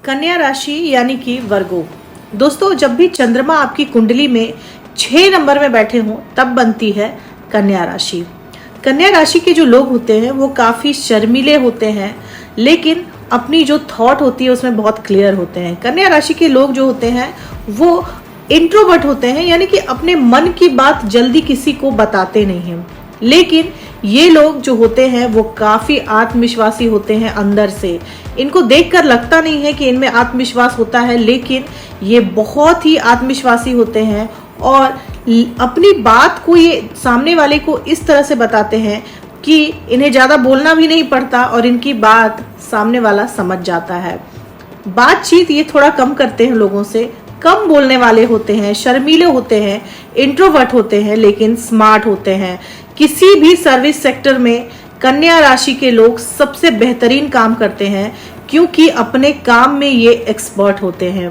कन्या राशि यानी कि वर्गो। दोस्तों, जब भी चंद्रमा आपकी कुंडली में 6 नंबर में बैठे हों तब बनती है कन्या राशि। कन्या राशि के जो लोग होते हैं वो काफ़ी शर्मीले होते हैं, लेकिन अपनी जो थॉट होती है उसमें बहुत क्लियर होते हैं। कन्या राशि के लोग जो होते हैं वो इंट्रोवर्ट होते हैं, यानी कि अपने मन की बात जल्दी किसी को बताते नहीं हैं। लेकिन ये लोग जो होते हैं वो काफ़ी आत्मविश्वासी होते हैं अंदर से। इनको देखकर लगता नहीं है कि इनमें आत्मविश्वास होता है, लेकिन ये बहुत ही आत्मविश्वासी होते हैं और अपनी बात को ये सामने वाले को इस तरह से बताते हैं कि इन्हें ज़्यादा बोलना भी नहीं पड़ता और इनकी बात सामने वाला समझ जाता है। बातचीत ये थोड़ा कम करते हैं लोगों से, कम बोलने वाले होते हैं, शर्मीले होते हैं, इंट्रोवर्ट होते हैं, लेकिन स्मार्ट होते हैं। किसी भी सर्विस सेक्टर में कन्या राशि के लोग सबसे बेहतरीन काम करते हैं, क्योंकि अपने काम में ये एक्सपर्ट होते हैं।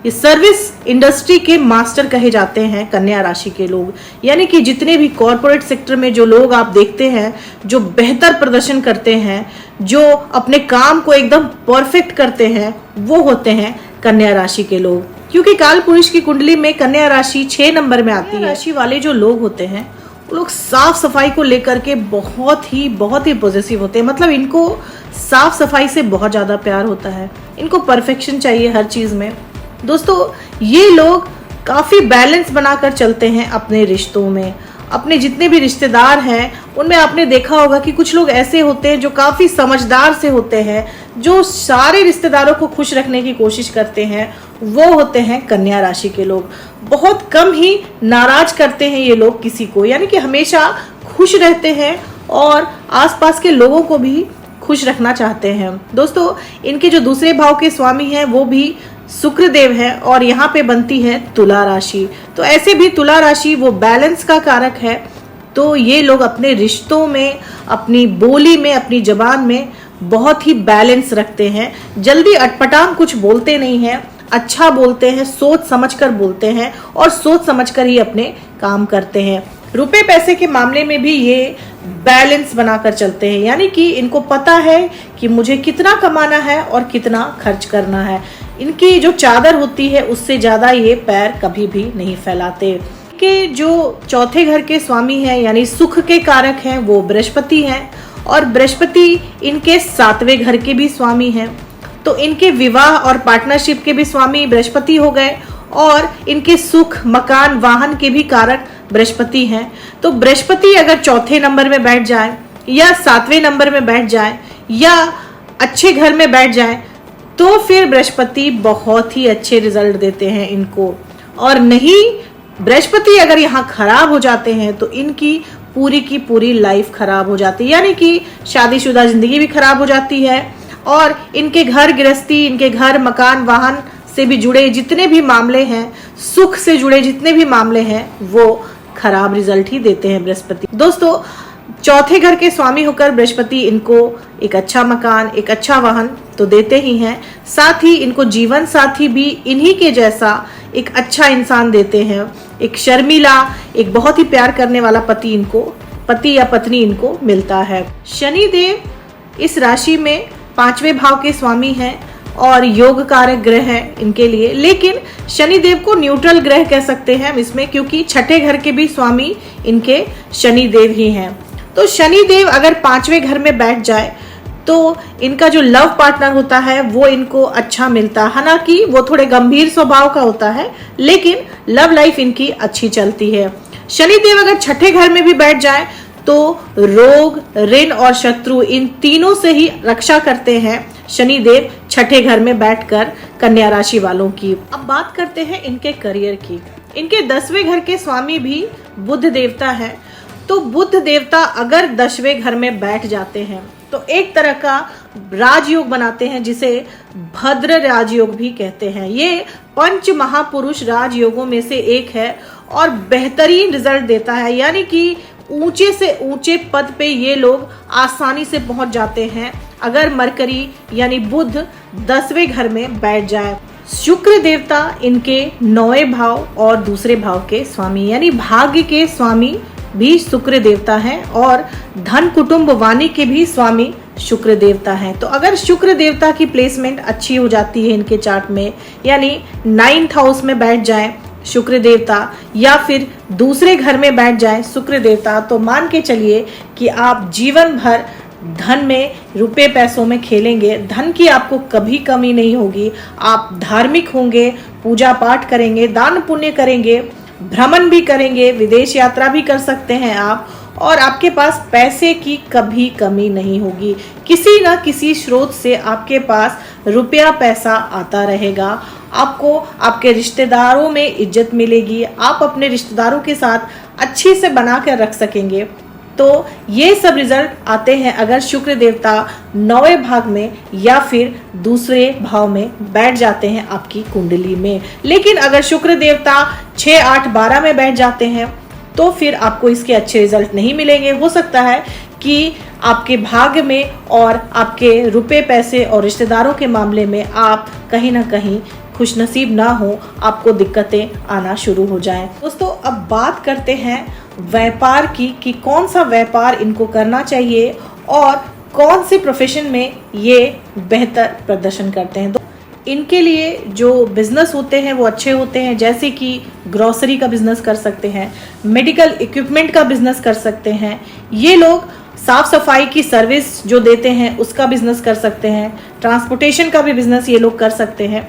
ये सर्विस इंडस्ट्री के मास्टर कहे जाते हैं कन्या राशि के लोग, यानी कि जितने भी कॉरपोरेट सेक्टर में जो लोग आप देखते हैं जो बेहतर प्रदर्शन करते हैं, जो अपने काम को एकदम परफेक्ट करते हैं, वो होते हैं कन्या राशि के लोग। क्योंकि काल पुरुष की कुंडली में कन्या राशि 6 नंबर में आती है। राशि वाले जो लोग होते हैं वो लोग साफ सफाई को लेकर के बहुत ही पॉजिटिव होते हैं। मतलब इनको साफ सफाई से बहुत ज़्यादा प्यार होता है, इनको परफेक्शन चाहिए हर चीज़ में। दोस्तों, ये लोग काफ़ी बैलेंस बनाकर चलते हैं अपने रिश्तों में। अपने जितने भी रिश्तेदार हैं उनमें आपने देखा होगा कि कुछ लोग ऐसे होते हैं जो काफ़ी समझदार से होते हैं, जो सारे रिश्तेदारों को खुश रखने की कोशिश करते हैं, वो होते हैं कन्या राशि के लोग। बहुत कम ही नाराज करते हैं ये लोग किसी को, यानी कि हमेशा खुश रहते हैं और आसपास के लोगों को भी खुश रखना चाहते हैं। दोस्तों, इनके जो दूसरे भाव के स्वामी हैं वो भी शुक्र देव है और यहाँ पे बनती है तुला राशि। तो ऐसे भी तुला राशि वो बैलेंस का कारक है। तो ये लोग अपने रिश्तों में, अपनी बोली में, अपनी जबान में बहुत ही बैलेंस रखते हैं। जल्दी अटपटांग कुछ बोलते नहीं हैं, अच्छा बोलते हैं, सोच समझकर बोलते हैं और सोच समझकर ही अपने काम करते हैं। रुपए पैसे के मामले में भी ये बैलेंस बनाकर चलते हैं, यानी कि इनको पता है कि मुझे कितना कमाना है और कितना खर्च करना है। इनकी जो चादर होती है उससे ज़्यादा ये पैर कभी भी नहीं फैलाते। के जो चौथे घर के स्वामी हैं यानी सुख के कारक हैं वो बृहस्पति हैं, और बृहस्पति इनके 7वें घर के भी स्वामी हैं। तो इनके विवाह और पार्टनरशिप के भी स्वामी बृहस्पति हो गए और इनके सुख, मकान, वाहन के भी कारक बृहस्पति हैं। तो बृहस्पति अगर चौथे नंबर में बैठ जाए या 7वें नंबर में बैठ जाए या अच्छे घर में बैठ जाए तो फिर बृहस्पति बहुत ही अच्छे रिजल्ट देते हैं इनको। और नहीं, बृहस्पति अगर यहाँ खराब हो जाते हैं तो इनकी पूरी की पूरी लाइफ खराब हो जाती है, यानी कि शादीशुदा जिंदगी भी खराब हो जाती है और इनके घर गृहस्थी, इनके घर, मकान, वाहन से भी जुड़े जितने भी मामले हैं, सुख से जुड़े जितने भी मामले हैं, वो खराब रिजल्ट ही देते हैं बृहस्पति। दोस्तों, चौथे घर के स्वामी होकर बृहस्पति इनको एक अच्छा मकान, एक अच्छा वाहन तो देते ही हैं, साथ ही इनको जीवन साथी भी इन्हीं के जैसा एक अच्छा इंसान देते हैं। एक शर्मीला, एक बहुत ही प्यार करने वाला पति या पत्नी इनको मिलता है। शनि देव इस राशि में 5वें भाव के स्वामी हैं और योग कारक ग्रह है इनके लिए, लेकिन शनि देव को न्यूट्रल ग्रह कह सकते हैं हम इसमें, क्योंकि छठे घर के भी स्वामी इनके शनि देव ही हैं। तो शनि देव अगर 5वें घर में बैठ जाए तो इनका जो लव पार्टनर होता है वो इनको अच्छा मिलता है। हालांकि वो थोड़े गंभीर स्वभाव का होता है, लेकिन लव लाइफ इनकी अच्छी चलती है। शनि देव अगर छठे घर में भी बैठ जाए तो रोग, ऋण और शत्रु इन तीनों से ही रक्षा करते हैं शनि देव छठे घर में बैठकर कन्या राशि वालों की। अब बात करते हैं इनके करियर की। इनके 10वें घर के स्वामी भी बुध देवता है। तो बुध देवता अगर 10वें घर में बैठ जाते हैं तो एक तरह का राजयोग बनाते हैं, जिसे भद्र राजयोग भी कहते हैं। ये 5 महापुरुष राजयोगों में से एक है और बेहतरीन रिजल्ट देता है, यानी कि ऊंचे से ऊंचे पद पे ये लोग आसानी से पहुंच जाते हैं अगर मरकरी यानी बुध 10वें घर में बैठ जाए। शुक्र देवता इनके 9वें भाव और दूसरे भाव के स्वामी, यानी भाग्य के स्वामी भी शुक्र देवता हैं और धन, कुटुंब, वाणी के भी स्वामी शुक्र देवता हैं। तो अगर शुक्र देवता की प्लेसमेंट अच्छी हो जाती है इनके चार्ट में, यानी 9th हाउस में बैठ जाए शुक्र देवता या फिर दूसरे घर में बैठ जाए शुक्र देवता, तो मान के चलिए कि आप जीवन भर धन में, रुपए पैसों में खेलेंगे। धन की आपको कभी कमी नहीं होगी। आप धार्मिक होंगे, पूजा पाठ करेंगे, दान पुण्य करेंगे, भ्रमण भी करेंगे, विदेश यात्रा भी कर सकते हैं आप, और आपके पास पैसे की कभी कमी नहीं होगी। किसी ना किसी स्रोत से आपके पास रुपया पैसा आता रहेगा। आपको आपके रिश्तेदारों में इज्जत मिलेगी। आप अपने रिश्तेदारों के साथ अच्छे से बना कर रख सकेंगे। तो ये सब रिजल्ट आते हैं अगर शुक्र देवता 9वें भाग में या फिर दूसरे भाव में बैठ जाते हैं आपकी कुंडली में। लेकिन अगर शुक्र देवता 6, 8, 12 में बैठ जाते हैं तो फिर आपको इसके अच्छे रिजल्ट नहीं मिलेंगे। हो सकता है कि आपके भाग्य में और आपके रुपए पैसे और रिश्तेदारों के मामले में आप कहीं ना कहीं खुशनसीब ना हो, आपको दिक्कतें आना शुरू हो जाएं। दोस्तों, अब बात करते हैं व्यापार की कि कौन सा व्यापार इनको करना चाहिए और कौन से प्रोफेशन में ये बेहतर प्रदर्शन करते हैं। तो इनके लिए जो बिजनेस होते हैं वो अच्छे होते हैं, जैसे कि ग्रोसरी का बिजनेस कर सकते हैं, मेडिकल इक्विपमेंट का बिजनेस कर सकते हैं। ये लोग साफ सफाई की सर्विस जो देते हैं उसका बिजनेस कर सकते हैं। ट्रांसपोर्टेशन का भी बिजनेस ये लोग कर सकते हैं।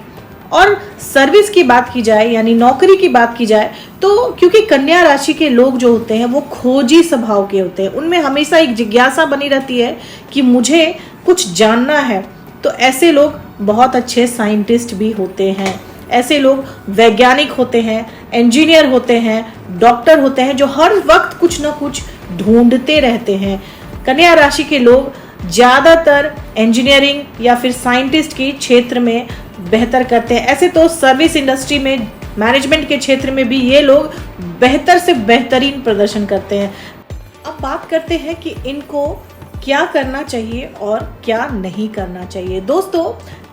और सर्विस की बात की जाए यानी नौकरी की बात की जाए तो क्योंकि कन्या राशि के लोग जो होते हैं वो खोजी स्वभाव के होते हैं, उनमें हमेशा एक जिज्ञासा बनी रहती है कि मुझे कुछ जानना है। तो ऐसे लोग बहुत अच्छे साइंटिस्ट भी होते हैं। ऐसे लोग वैज्ञानिक होते हैं, इंजीनियर होते हैं, डॉक्टर होते हैं, जो हर वक्त कुछ ना कुछ ढूंढते रहते हैं। कन्या राशि के लोग ज़्यादातर इंजीनियरिंग या फिर साइंटिस्ट के क्षेत्र में बेहतर करते हैं। ऐसे तो सर्विस इंडस्ट्री में, मैनेजमेंट के क्षेत्र में भी ये लोग बेहतर से बेहतरीन प्रदर्शन करते हैं। अब बात करते हैं कि इनको क्या करना चाहिए और क्या नहीं करना चाहिए। दोस्तों,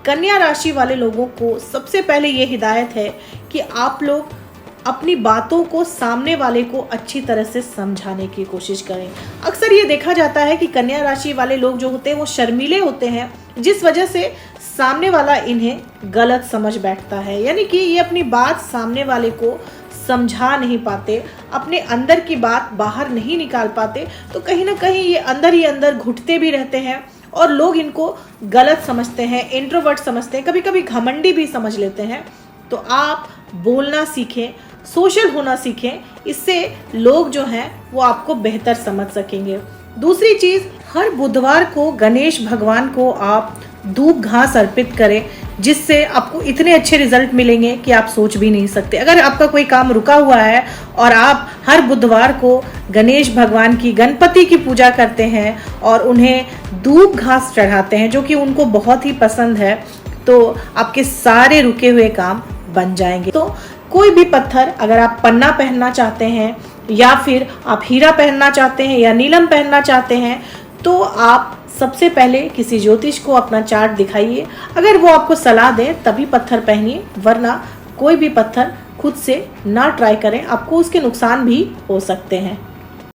कन्या राशि वाले लोगों को सबसे पहले ये हिदायत है कि आप लोग अपनी बातों को सामने वाले को अच्छी तरह से समझाने की कोशिश करें। अक्सर ये देखा जाता है कि कन्या राशि वाले लोग जो होते हैं वो शर्मीले होते हैं, जिस वजह से सामने वाला इन्हें गलत समझ बैठता है। यानी कि ये अपनी बात सामने वाले को समझा नहीं पाते, अपने अंदर की बात बाहर नहीं निकाल पाते। तो कहीं ना कहीं ये अंदर ही अंदर घुटते भी रहते हैं और लोग इनको गलत समझते हैं, इंट्रोवर्ट समझते हैं, कभी कभी घमंडी भी समझ लेते हैं। तो आप बोलना सीखें, सोशल होना सीखें, इससे लोग जो हैं वो आपको बेहतर समझ सकेंगे। दूसरी चीज़, हर बुधवार को गणेश भगवान को आप धूप घास अर्पित करें, जिससे आपको इतने अच्छे रिजल्ट मिलेंगे कि आप सोच भी नहीं सकते। अगर आपका कोई काम रुका हुआ है और आप हर बुधवार को गणेश भगवान की, गणपति की पूजा करते हैं और उन्हें धूप घास चढ़ाते हैं जो कि उनको बहुत ही पसंद है, तो आपके सारे रुके हुए काम बन जाएंगे। तो कोई भी पत्थर, अगर आप पन्ना पहनना चाहते हैं या फिर आप हीरा पहनना चाहते हैं या नीलम पहनना चाहते हैं, तो आप सबसे पहले किसी ज्योतिष को अपना चार्ट दिखाइए। अगर वो आपको सलाह दें तभी पत्थर पहनिए, वरना कोई भी पत्थर खुद से ना ट्राई करें, आपको उसके नुकसान भी हो सकते हैं।